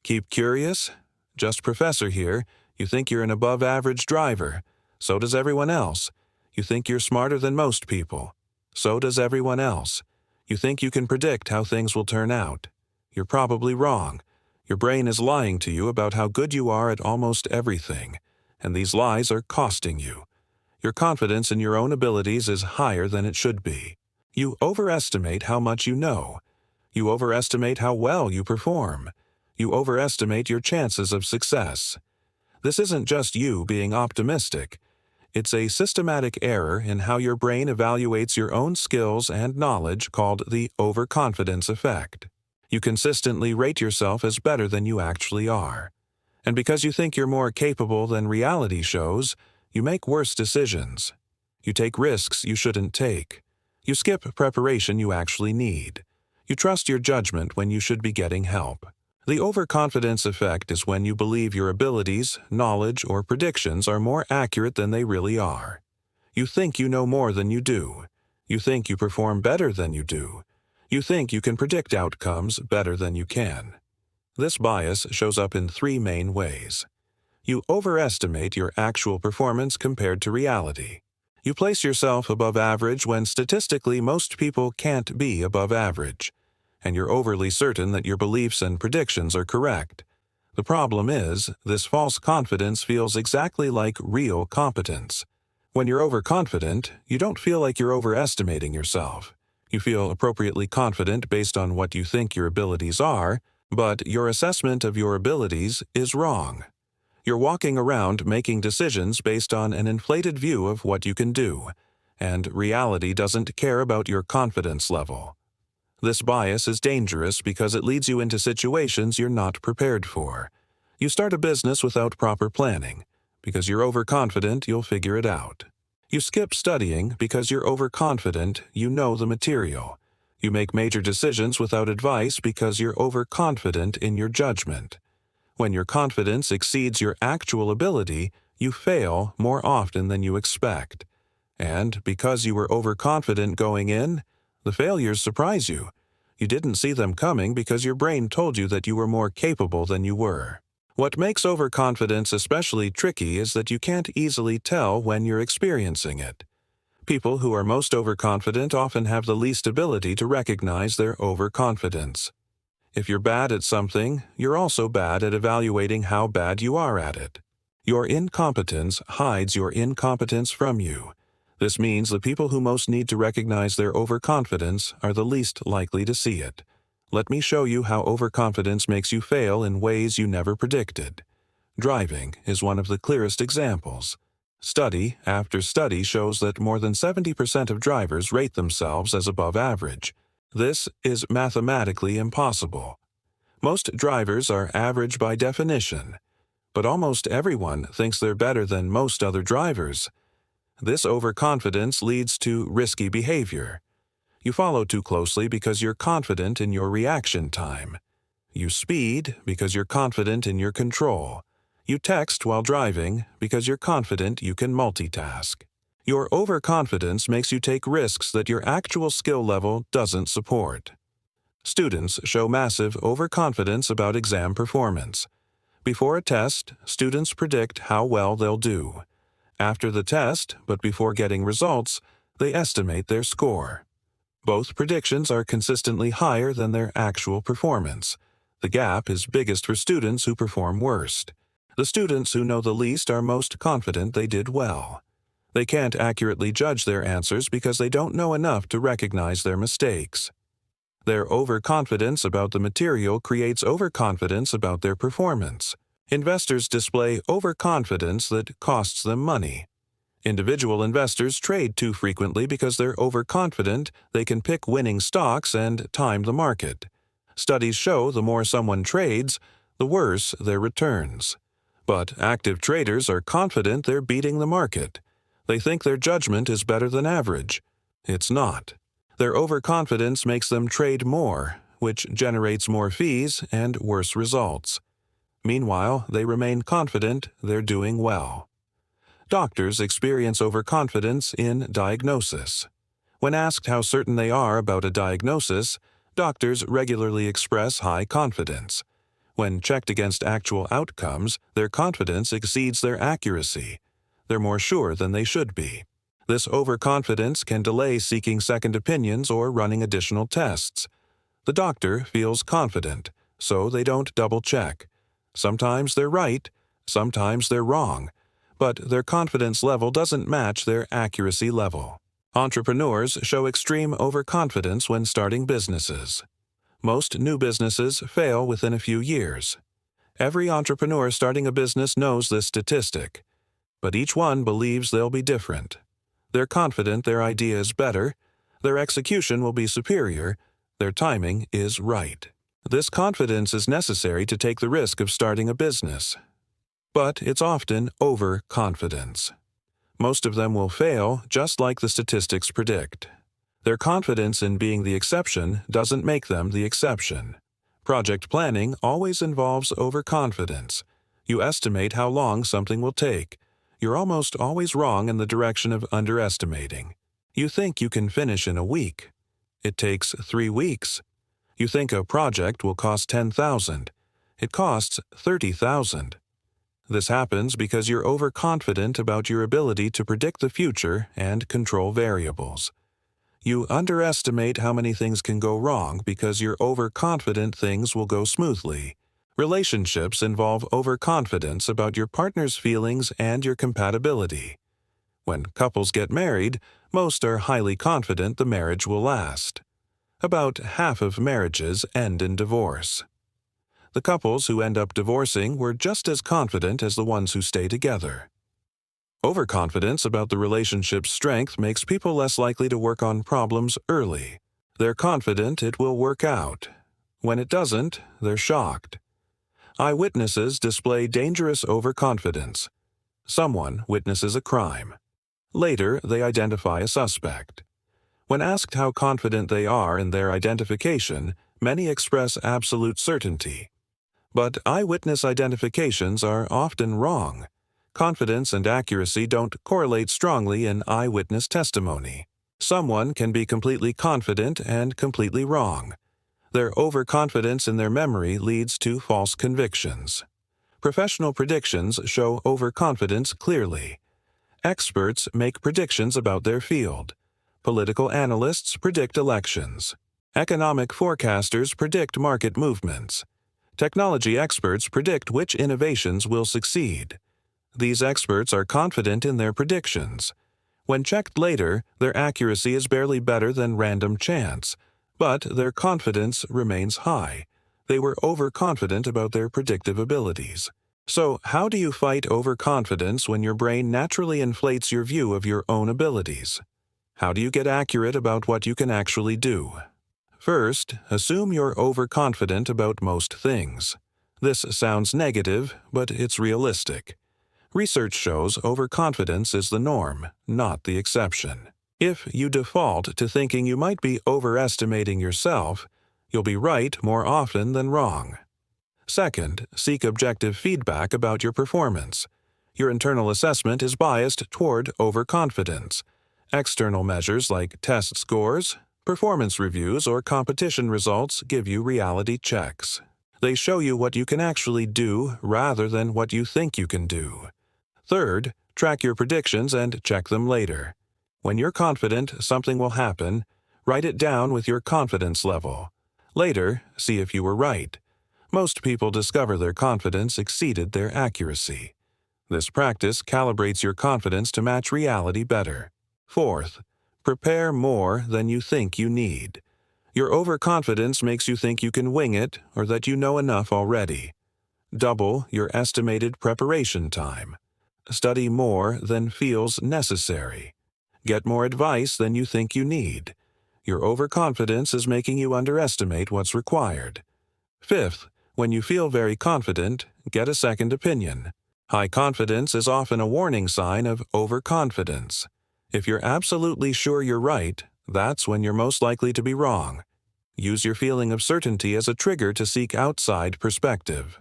Keep curious? JustProfessor here. You think you're an above-average driver. So does everyone else. You think you're smarter than most people. So does everyone else. You think you can predict how things will turn out. You're probably wrong. Your brain is lying to you about how good you are at almost everything, and these lies are costing you. Your confidence in your own abilities is higher than it should be. You overestimate how much you know. You overestimate how well you perform. You overestimate your chances of success. This isn't just you being optimistic. It's a systematic error in how your brain evaluates your own skills and knowledge called the overconfidence effect. You consistently rate yourself as better than you actually are. And because you think you're more capable than reality shows, you make worse decisions. You take risks you shouldn't take. You skip preparation you actually need. You trust your judgment when you should be getting help. The overconfidence effect is when you believe your abilities, knowledge, or predictions are more accurate than they really are. You think you know more than you do. You think you perform better than you do. You think you can predict outcomes better than you can. This bias shows up in three main ways. You overestimate your actual performance compared to reality. You place yourself above average when statistically most people can't be above average, and you're overly certain that your beliefs and predictions are correct. The problem is, this false confidence feels exactly like real competence. When you're overconfident, you don't feel like you're overestimating yourself. You feel appropriately confident based on what you think your abilities are, but your assessment of your abilities is wrong. You're walking around making decisions based on an inflated view of what you can do, and reality doesn't care about your confidence level. This bias is dangerous because it leads you into situations you're not prepared for. You start a business without proper planning. Because you're overconfident, you'll figure it out. You skip studying because you're overconfident you know the material. You make major decisions without advice because you're overconfident in your judgment. When your confidence exceeds your actual ability, you fail more often than you expect. And because you were overconfident going in, the failures surprise you. You didn't see them coming because your brain told you that you were more capable than you were. What makes overconfidence especially tricky is that you can't easily tell when you're experiencing it. People who are most overconfident often have the least ability to recognize their overconfidence. If you're bad at something, you're also bad at evaluating how bad you are at it. Your incompetence hides your incompetence from you. This means the people who most need to recognize their overconfidence are the least likely to see it. Let me show you how overconfidence makes you fail in ways you never predicted. Driving is one of the clearest examples. Study after study shows that more than 70% of drivers rate themselves as above average. This is mathematically impossible. Most drivers are average by definition, but almost everyone thinks they're better than most other drivers. This overconfidence leads to risky behavior. You follow too closely because you're confident in your reaction time. You speed because you're confident in your control. You text while driving because you're confident you can multitask. Your overconfidence makes you take risks that your actual skill level doesn't support. Students show massive overconfidence about exam performance. Before a test, students predict how well they'll do. After the test, but before getting results, they estimate their score. Both predictions are consistently higher than their actual performance. The gap is biggest for students who perform worst. The students who know the least are most confident they did well. They can't accurately judge their answers because they don't know enough to recognize their mistakes. Their overconfidence about the material creates overconfidence about their performance. Investors display overconfidence that costs them money. Individual investors trade too frequently because they're overconfident they can pick winning stocks and time the market. Studies show the more someone trades, the worse their returns. But active traders are confident they're beating the market. They think their judgment is better than average. It's not. Their overconfidence makes them trade more, which generates more fees and worse results. Meanwhile, they remain confident they're doing well. Doctors experience overconfidence in diagnosis. When asked how certain they are about a diagnosis, doctors regularly express high confidence. When checked against actual outcomes, their confidence exceeds their accuracy. They're more sure than they should be. This overconfidence can delay seeking second opinions or running additional tests. The doctor feels confident, so they don't double-check. Sometimes they're right, sometimes they're wrong, but their confidence level doesn't match their accuracy level. Entrepreneurs show extreme overconfidence when starting businesses. Most new businesses fail within a few years. Every entrepreneur starting a business knows this statistic, but each one believes they'll be different. They're confident their idea is better, their execution will be superior, their timing is right. This confidence is necessary to take the risk of starting a business. But it's often overconfidence. Most of them will fail, just like the statistics predict. Their confidence in being the exception doesn't make them the exception. Project planning always involves overconfidence. You estimate how long something will take. You're almost always wrong in the direction of underestimating. You think you can finish in a week. It takes 3 weeks. You think a project will cost $10,000. It costs $30,000. This happens because you're overconfident about your ability to predict the future and control variables. You underestimate how many things can go wrong because you're overconfident things will go smoothly. Relationships involve overconfidence about your partner's feelings and your compatibility. When couples get married, most are highly confident the marriage will last. About half of marriages end in divorce. The couples who end up divorcing were just as confident as the ones who stay together. Overconfidence about the relationship's strength makes people less likely to work on problems early. They're confident it will work out. When it doesn't, they're shocked. Eyewitnesses display dangerous overconfidence. Someone witnesses a crime. Later, they identify a suspect. When asked how confident they are in their identification, many express absolute certainty. But eyewitness identifications are often wrong. Confidence and accuracy don't correlate strongly in eyewitness testimony. Someone can be completely confident and completely wrong. Their overconfidence in their memory leads to false convictions. Professional predictions show overconfidence clearly. Experts make predictions about their field. Political analysts predict elections. Economic forecasters predict market movements. Technology experts predict which innovations will succeed. These experts are confident in their predictions. When checked later, their accuracy is barely better than random chance, but their confidence remains high. They were overconfident about their predictive abilities. So, how do you fight overconfidence when your brain naturally inflates your view of your own abilities? How do you get accurate about what you can actually do? First, assume you're overconfident about most things. This sounds negative, but it's realistic. Research shows overconfidence is the norm, not the exception. If you default to thinking you might be overestimating yourself, you'll be right more often than wrong. Second, seek objective feedback about your performance. Your internal assessment is biased toward overconfidence. External measures like test scores, performance reviews, or competition results give you reality checks. They show you what you can actually do rather than what you think you can do. Third, track your predictions and check them later. When you're confident something will happen, write it down with your confidence level. Later, see if you were right. Most people discover their confidence exceeded their accuracy. This practice calibrates your confidence to match reality better. Fourth, prepare more than you think you need. Your overconfidence makes you think you can wing it or that you know enough already. Double your estimated preparation time. Study more than feels necessary. Get more advice than you think you need. Your overconfidence is making you underestimate what's required. Fifth, when you feel very confident, get a second opinion. High confidence is often a warning sign of overconfidence. If you're absolutely sure you're right, that's when you're most likely to be wrong. Use your feeling of certainty as a trigger to seek outside perspective.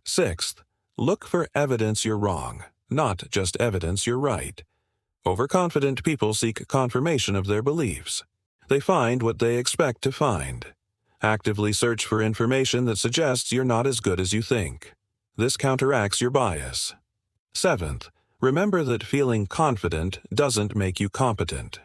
Sixth, look for evidence you're wrong, not just evidence you're right. Overconfident people seek confirmation of their beliefs. They find what they expect to find. Actively search for information that suggests you're not as good as you think. This counteracts your bias. 7th, remember that feeling confident doesn't make you competent.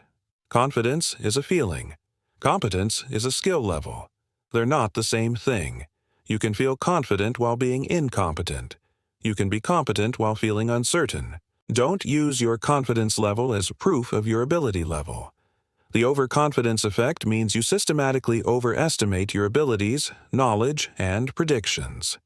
Confidence is a feeling. Competence is a skill level. They're not the same thing. You can feel confident while being incompetent. You can be competent while feeling uncertain. Don't use your confidence level as proof of your ability level. The overconfidence effect means you systematically overestimate your abilities, knowledge, and predictions.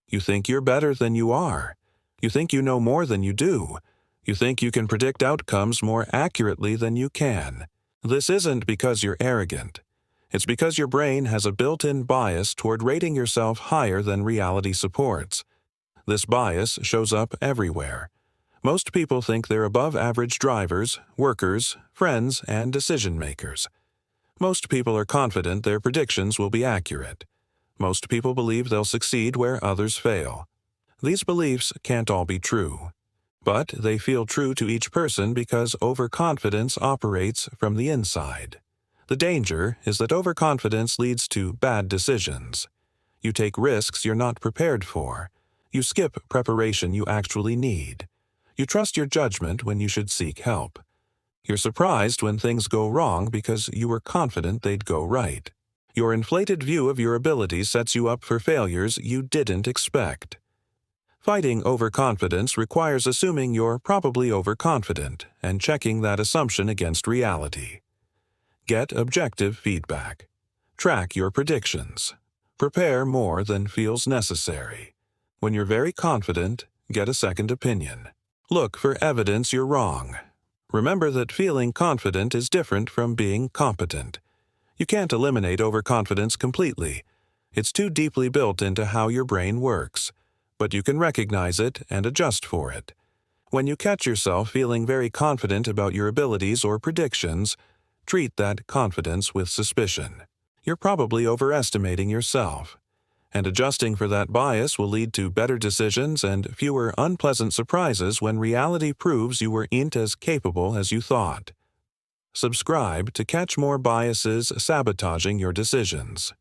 You think you're better than you are. You think you know more than you do. You think you can predict outcomes more accurately than you can. This isn't because you're arrogant. It's because your brain has a built-in bias toward rating yourself higher than reality supports. This bias shows up everywhere. Most people think they're above-average drivers, workers, friends, and decision-makers. Most people are confident their predictions will be accurate. Most people believe they'll succeed where others fail. These beliefs can't all be true. But they feel true to each person because overconfidence operates from the inside. The danger is that overconfidence leads to bad decisions. You take risks you're not prepared for. You skip preparation you actually need. You trust your judgment when you should seek help. You're surprised when things go wrong because you were confident they'd go right. Your inflated view of your abilities sets you up for failures you didn't expect. Fighting overconfidence requires assuming you're probably overconfident and checking that assumption against reality. Get objective feedback. Track your predictions. Prepare more than feels necessary. When you're very confident, get a second opinion. Look for evidence you're wrong. Remember that feeling confident is different from being competent. You can't eliminate overconfidence completely. It's too deeply built into how your brain works. But you can recognize it and adjust for it. When you catch yourself feeling very confident about your abilities or predictions, treat that confidence with suspicion. You're probably overestimating yourself. And adjusting for that bias will lead to better decisions and fewer unpleasant surprises when reality proves you weren't as capable as you thought. Subscribe to catch more biases sabotaging your decisions.